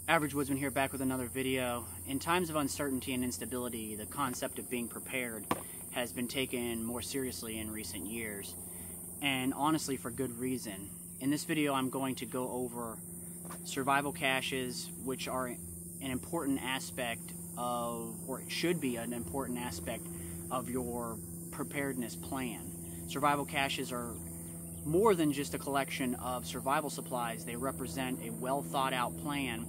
Average Woodsman here, back with another video. In times of uncertainty and instability, the concept of being prepared has been taken more seriously in recent years, and honestly for good reason. In this video I'm going to go over survival caches, which are an important aspect of, or it should be an important aspect of your preparedness plan. Survival caches are more than just a collection of survival supplies. They represent a well thought out plan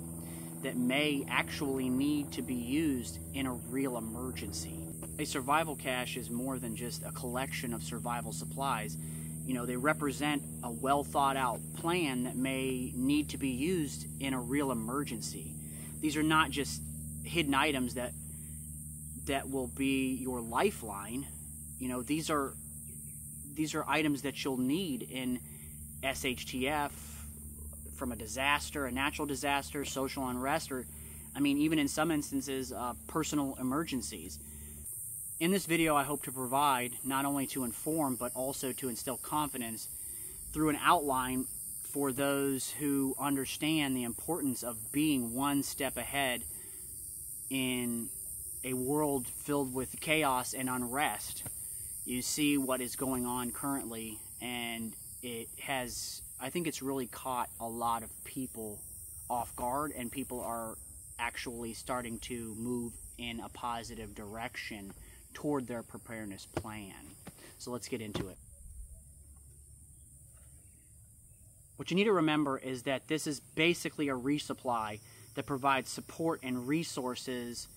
that may actually need to be used in a real emergency. A survival cache is more than just a collection of survival supplies. You know, they represent a well thought out plan that may need to be used in a real emergency. These are not just hidden items that will be your lifeline. You know, these are items that you'll need in SHTF, from a disaster, a natural disaster, social unrest, or, I mean, even in some instances, personal emergencies. In this video, I hope to provide, not only to inform, but also to instill confidence through an outline for those who understand the importance of being one step ahead in a world filled with chaos and unrest. You see what is going on currently, and I think it's really caught a lot of people off guard, and people are actually starting to move in a positive direction toward their preparedness plan. So let's get into it. What you need to remember is that this is basically a resupply that provides support and resources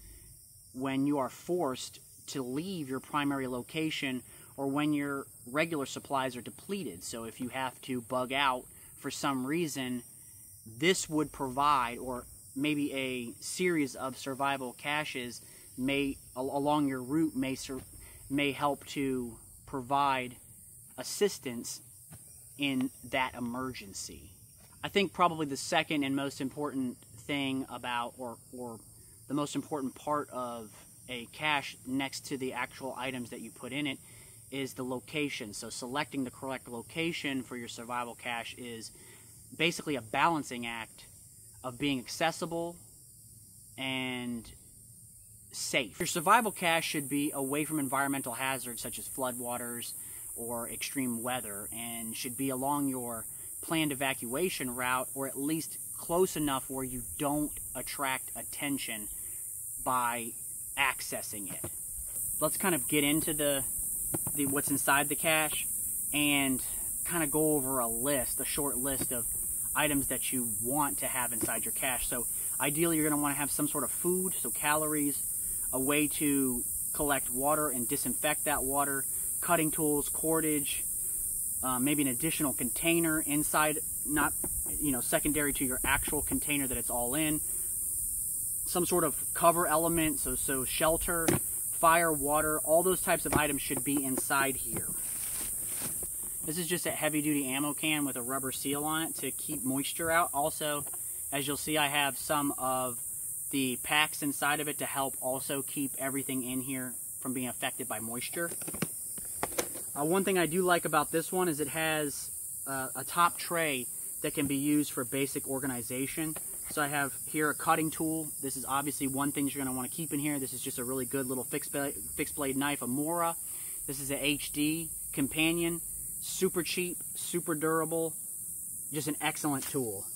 when you are forced to leave your primary location, or when your regular supplies are depleted. So if you have to bug out for some reason, this would provide, or maybe a series of survival caches along your route may help to provide assistance in that emergency. I think probably the second and most important thing about, or the most important part of a cache next to the actual items that you put in it, is the location. So selecting the correct location for your survival cache is basically a balancing act of being accessible and safe. Your survival cache should be away from environmental hazards such as floodwaters or extreme weather, and should be along your planned evacuation route, or at least close enough where you don't attract attention by accessing it. Let's kind of get into what's inside the cache and kind of go over a short list of items that you want to have inside your cache. So ideally you're going to want to have some sort of food, so calories, a way to collect water and disinfect that water, cutting tools, cordage, maybe an additional container inside, not, you know, secondary to your actual container that it's all in, some sort of cover element, so shelter, fire, water, all those types of items should be inside here. This is just a heavy-duty ammo can with a rubber seal on it to keep moisture out. Also, as you'll see, I have some of the packs inside of it to help also keep everything in here from being affected by moisture. One thing I do like about this one is it has a top tray that can be used for basic organization. So I have here a cutting tool. This is obviously one thing you're going to want to keep in here. This is just a really good little fixed blade knife, a Mora. This is a HD companion. Super cheap, super durable, just an excellent tool.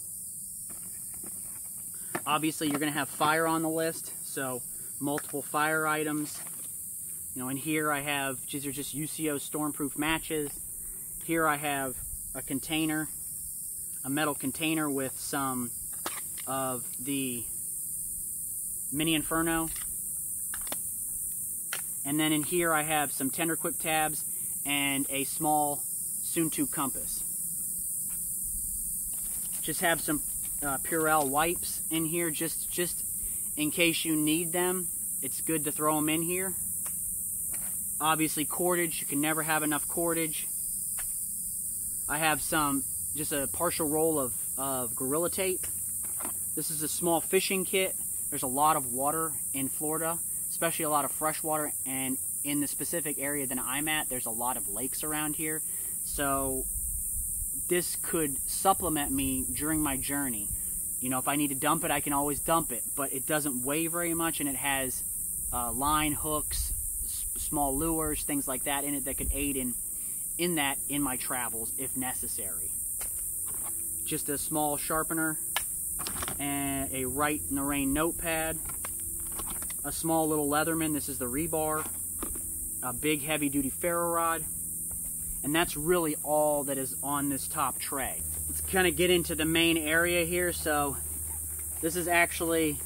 Obviously you're going to have fire on the list, so multiple fire items. You know, in here I have, these are just UCO stormproof matches. Here I have a container, a metal container with some of the Mini Inferno. And then in here I have some Tender Quick tabs and a small Soon-to compass. Just have some Purell wipes in here just in case you need them. It's good to throw them in here. Obviously cordage, you can never have enough cordage. I have just a partial roll of Gorilla Tape. This is a small fishing kit. There's a lot of water in Florida, especially a lot of fresh water, and in the specific area that I'm at, there's a lot of lakes around here. So this could supplement me during my journey. You know, if I need to dump it, I can always dump it, but it doesn't weigh very much, and it has line, hooks, small lures, things like that in it that could aid in my travels if necessary. Just a small sharpener and a Write in the Rain notepad, a small little Leatherman, this is the rebar, a big heavy duty ferro rod, and that's really all that is on this top tray. Let's kind of get into the main area here. So this is actually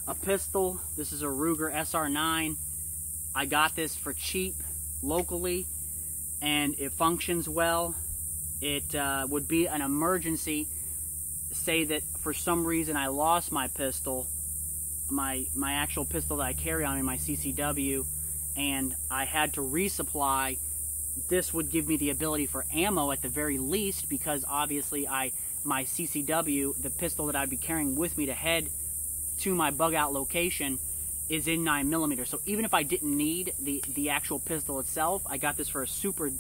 a pistol. This is a Ruger SR9. I got this for cheap locally, and it functions well. It would be an emergency. Say that for some reason I lost my pistol, my actual pistol that I carry on me, my CCW, and I had to resupply. This would give me the ability for ammo at the very least, because obviously my CCW, the pistol that I'd be carrying with me to head to my bug out location, is in 9mm. So even if I didn't need the actual pistol itself, I got this for a super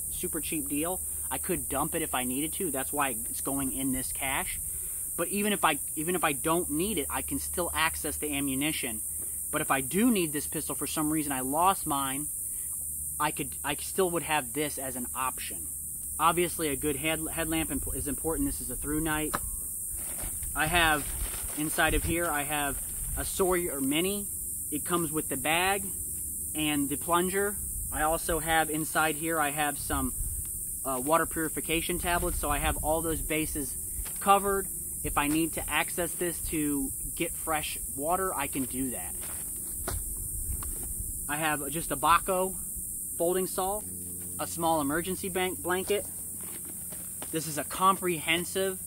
cheap deal. I could dump it if I needed to. That's why it's going in this cache. But even if I don't need it, I can still access the ammunition. But if I do need this pistol for some reason, I lost mine, I still would have this as an option. Obviously, a good headlamp is important. This is a through night. I have inside of here, I have a Sawyer Mini. It comes with the bag and the plunger. I also have inside here, I have some water purification tablets, so I have all those bases covered. If I need to access this to get fresh water, I can do that. I have just a Baco folding saw, a small emergency blanket. This is a comprehensive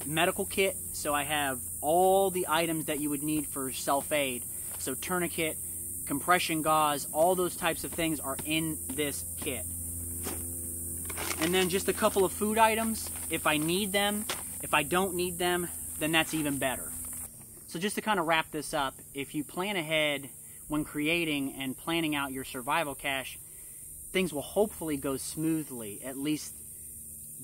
medical kit, so I have all the items that you would need for self-aid. So tourniquet, compression gauze, all those types of things are in this kit. And then just a couple of food items if I need them. If I don't need them, then that's even better. So just to kind of wrap this up, if you plan ahead when creating and planning out your survival cache, things will hopefully go smoothly. At least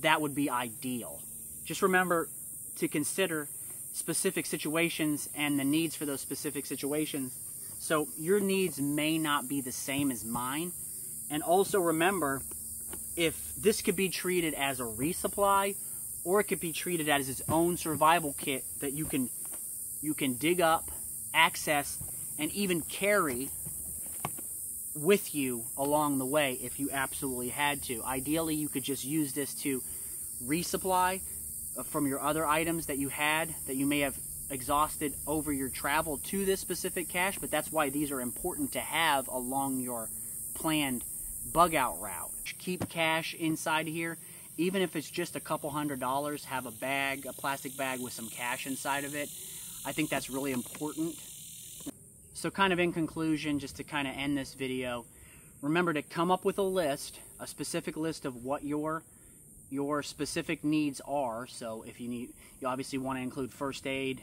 that would be ideal. Just remember to consider specific situations and the needs for those specific situations. So your needs may not be the same as mine. And also remember, if this could be treated as a resupply, or it could be treated as its own survival kit that you can dig up, access, and even carry with you along the way if you absolutely had to. Ideally, you could just use this to resupply from your other items that you had, that you may have exhausted over your travel to this specific cache, but that's why these are important to have along your planned bug out route. Keep cash inside here. Even if it's just a couple $100, have a bag, a plastic bag with some cash inside of it. I think that's really important. So kind of in conclusion, just to kind of end this video, remember to come up with a list, a specific list of what your specific needs are. So if you obviously want to include first aid,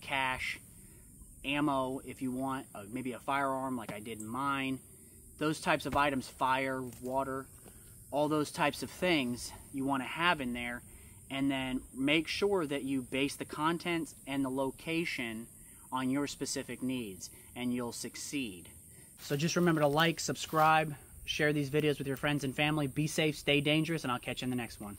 cash, ammo, if you want, maybe a firearm like I did in mine. Those types of items, fire, water, all those types of things you want to have in there. And then make sure that you base the contents and the location on your specific needs, and you'll succeed. So just remember to like, subscribe, share these videos with your friends and family. Be safe, stay dangerous, and I'll catch you in the next one.